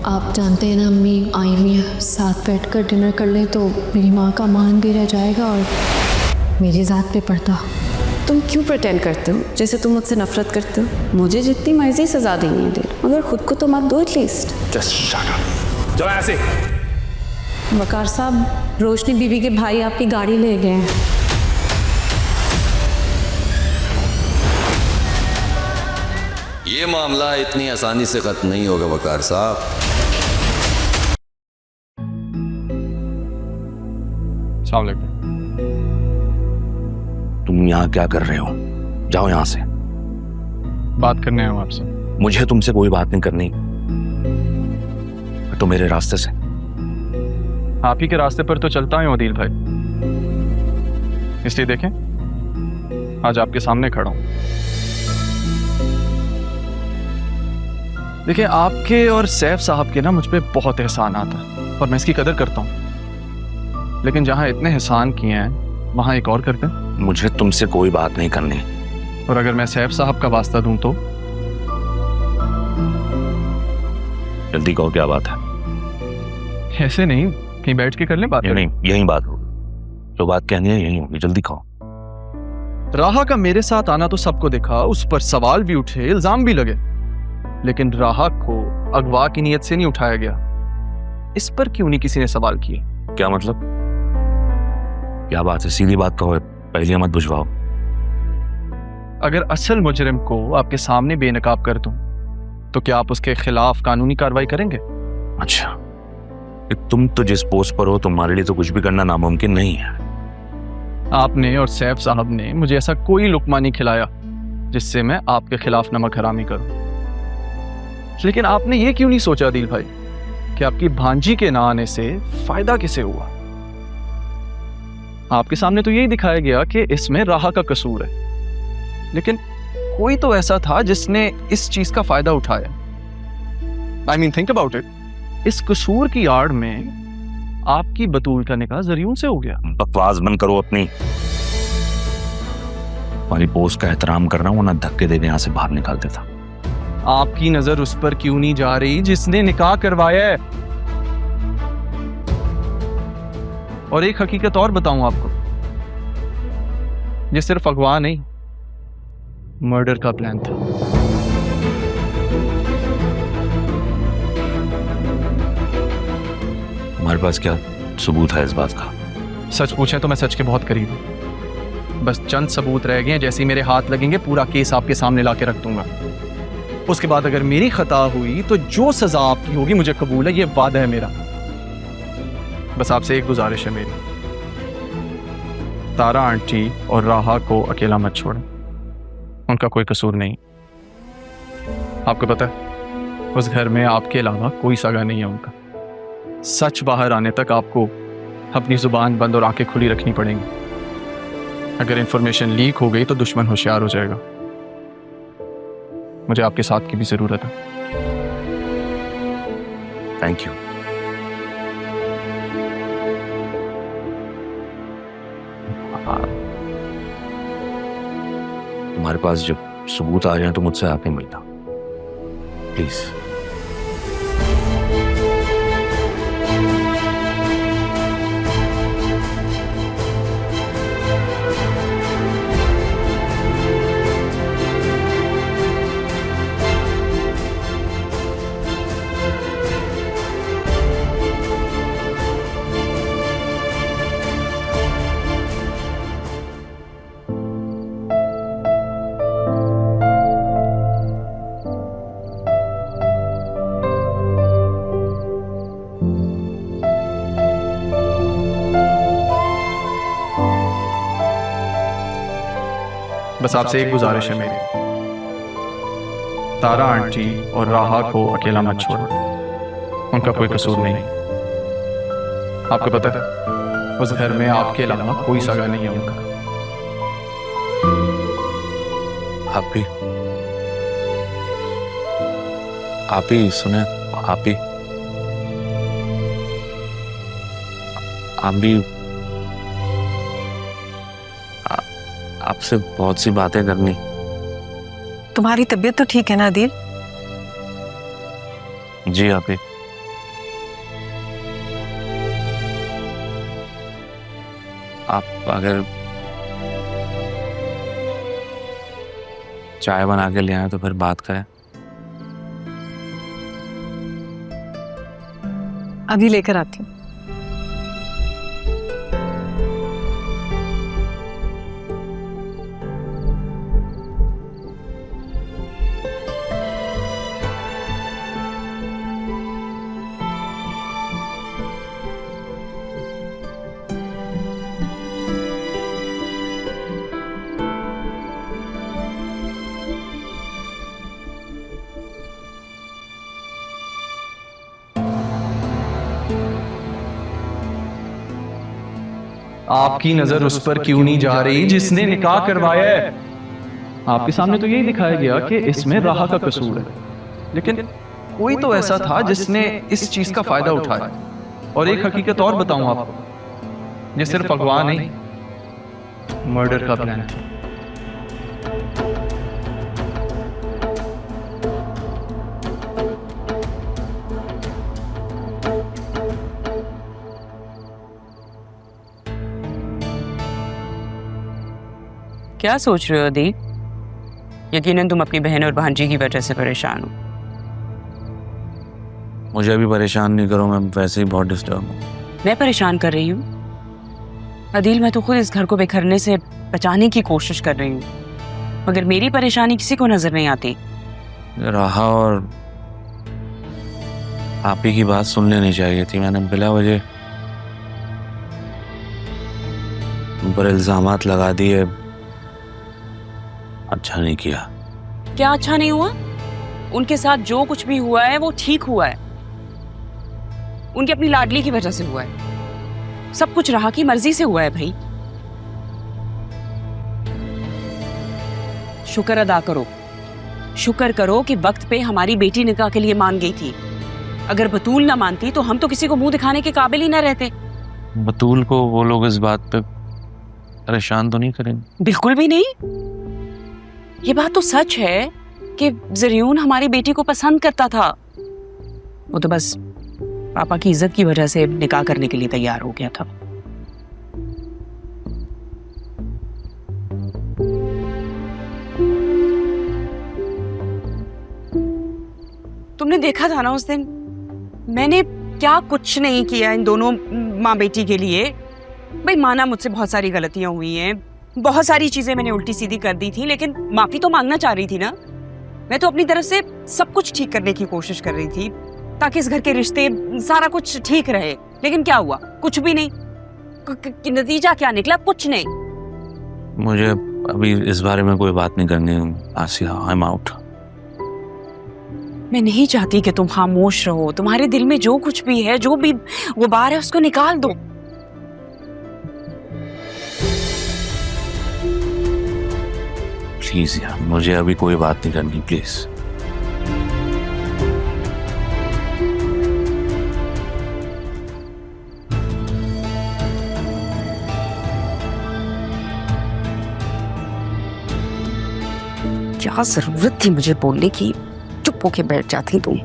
आप जानते हैं ना अम्मी आई हुई है, साथ बैठकर डिनर कर लें तो मेरी माँ का मान भी रह जाएगा और मेरी ज़ात पे पड़ता। तुम क्यों प्रिटेंड करते हो जैसे तुम मुझसे नफरत करते हो? मुझे जितनी मर्जी सजा देनी है दे, मगर खुद को तो मत दो एटलीस्ट। Just shut up. चलो ऐसे। वकार साहब, रोशनी बीबी के भाई आपकी गाड़ी ले गए हैं। ये मामला इतनी आसानी से खत्म नहीं होगा वकार साहब। अस्सलाम वालेकुम। तुम यहाँ क्या कर रहे हो? जाओ यहाँ से। बात करने आया हूँ आपसे। मुझे तुमसे कोई बात नहीं करनी, तो मेरे रास्ते से। आप ही के रास्ते पर तो चलता हूँ अदील भाई, इसलिए देखें आज आपके सामने खड़ा हूँ। देखिए, आपके और सैफ साहब के ना मुझ पे बहुत एहसान आता है और मैं इसकी कदर करता हूँ, लेकिन जहाँ इतने एहसान किए हैं वहाँ एक और करते हैं। मुझे तुमसे कोई बात नहीं करनी। और अगर मैं सैफ साहब का वास्ता दूं तो? जल्दी कहो क्या बात है। ऐसे नहीं, कहीं बैठ के कर लें बात। नहीं, यही बात होगी। जो बात कहनी है यही होगी, जल्दी कहो। राहा का मेरे साथ आना तो सबको दिखा, उस पर सवाल भी उठे, इल्जाम भी लगे, लेकिन राहा को अगवा की नीयत से नहीं उठाया गया। इस पर क्यों नहीं किसी ने सवाल किए? क्या मतलब? क्या बात है? सीधी बात कहो, पहले मत बुझवाओ। अगर असल मुजरिम को आपके सामने बेनकाब कर दूं तो क्या आप उसके खिलाफ कानूनी कार्रवाई करेंगे? अच्छा, तुम तो जिस पोस्ट पर हो तुम्हारे लिए तो कुछ भी करना नामुमकिन नहीं है। आपने और सैफ साहब ने मुझे ऐसा कोई लुकमा नहीं खिलाया जिससे मैं आपके खिलाफ नमक हरामी करूं। लेकिन आपने ये क्यों नहीं सोचा दिल भाई कि आपकी भांजी के ना आने से फायदा किसे हुआ? आपके सामने तो यही दिखाया गया कि इसमें राहा का कसूर है, लेकिन कोई तो ऐसा था जिसने इस चीज का फायदा उठाया। I mean think about it, इस कसूर की आड़ में आपकी बतूल का निकाह जरियून से हो गया। बकवास बंद करो अपनी। हमारी पोस्ट का एहतराम कर रहा हूं, ना धक्के देने यहाँ से बाहर निकाल देता। आपकी नजर उस पर क्यों नहीं जा रही जिसने निकाह करवाया है? और एक हकीकत और बताऊं आपको, ये सिर्फ अगवा नहीं, मर्डर का प्लान था। हमारे पास क्या सबूत है इस बात का? सच पूछें तो मैं सच के बहुत करीब हूं। बस चंद सबूत रह गए हैं, जैसे ही मेरे हाथ लगेंगे पूरा केस आपके सामने लाके रख दूंगा। उसके बाद अगर मेरी खता हुई तो जो सजा आपकी होगी मुझे कबूल है, ये वादा है मेरा। बस आपसे एक गुजारिश है मेरी, तारा आंटी और राहा को अकेला मत छोड़ें, उनका कोई कसूर नहीं। आपको पता है उस घर में आपके अलावा कोई सगा नहीं है उनका। सच बाहर आने तक आपको अपनी जुबान बंद और आंखें खुली रखनी पड़ेंगी। अगर इंफॉर्मेशन लीक हो गई तो दुश्मन होशियार हो जाएगा। मुझे आपके साथ की भी जरूरत है। Thank you. तुम्हारे पास जब सबूत आ जाए तो मुझसे आके मिलना प्लीज। बस आपसे एक गुजारिश है मेरी, तारा आंटी और राहा को अकेला मत छोड़ो, उनका कोई कसूर नहीं। आपको पता है उस घर में आपके अलावा कोई सगा नहीं है उनका। आप ही सुने, आप भी आपसे बहुत सी बातें करनी। तुम्हारी तबीयत तो ठीक है ना अदील? जी आप ही। आप अगर चाय बना के ले आए तो फिर बात करें। अभी लेकर आती हूँ। आपकी नजर उस पर क्यों नहीं जा रही जिसने निकाह करवाया है? आपके सामने तो यही दिखाया गया कि इसमें राहा का कसूर है, लेकिन कोई तो ऐसा था जिसने इस चीज का फायदा उठाया। और एक हकीकत और बताऊं आपको, ये सिर्फ अगवा नहीं, मर्डर का प्लान है। क्या सोच रहे हो दी? यकीनन तुम अपनी बहन और भांजी की वजह से परेशान हो। मुझे अभी परेशान नहीं करो, मैं वैसे ही बहुत डिस्टर्ब हूँ। मैं परेशान कर रही हूँ? अदील, मैं तो खुद इस घर को बिखरने से बचाने की कोशिश कर रही हूँ, मगर मेरी परेशानी किसी को नजर नहीं आती। राहा और आप ही की बात सुन लेनी चाहिए थी। मैंने बिला वजह उन पर इल्जामात लगा दिए। अच्छा नहीं किया। क्या अच्छा नहीं हुआ? उनके साथ जो कुछ भी हुआ है वो ठीक हुआ है। उनकी अपनी लाडली की वजह से हुआ है। सब कुछ राहा की मर्जी से हुआ है भाई। शुक्र अदा करो, शुक्र करो कि वक्त पे हमारी बेटी निकाह के लिए मान गई थी। अगर बतूल ना मानती तो हम तो किसी को मुंह दिखाने के काबिल ही ना रहते। बतूल को वो लोग इस बात पे परेशान तो नहीं करेंगे? बिल्कुल भी नहीं। ये बात तो सच है कि ज़रियून हमारी बेटी को पसंद करता था। वो तो बस पापा की इज्जत की वजह से निकाह करने के लिए तैयार हो गया था। तुमने देखा था ना उस दिन, मैंने क्या कुछ नहीं किया इन दोनों माँ बेटी के लिए। भाई माना मुझसे बहुत सारी गलतियां हुई हैं, बहुत सारी चीजें मैंने उल्टी सीधी कर दी थी, लेकिन माफी तो मांगना चाह रही थी ना। मैं तो अपनी तरफ से सब कुछ ठीक करने की कोशिश कर रही थी ताकि इस घर के रिश्ते सारा कुछ ठीक रहे। लेकिन क्या हुआ? कुछ भी नहीं। नतीजा क्या निकला? कुछ नहीं। मुझे अभी इस बारे में कोई बात नहीं करनी। आसिया, आई एम आउट। मैं नहीं चाहती कि तुम खामोश रहो। तुम्हारे दिल में जो कुछ भी है, जो भी गुबार है, उसको निकाल दो। प्लीज यार, मुझे अभी कोई बात नहीं करनी, प्लीज। क्या जरूरत थी मुझे बोलने की? चुप होके बैठ जाती तुम।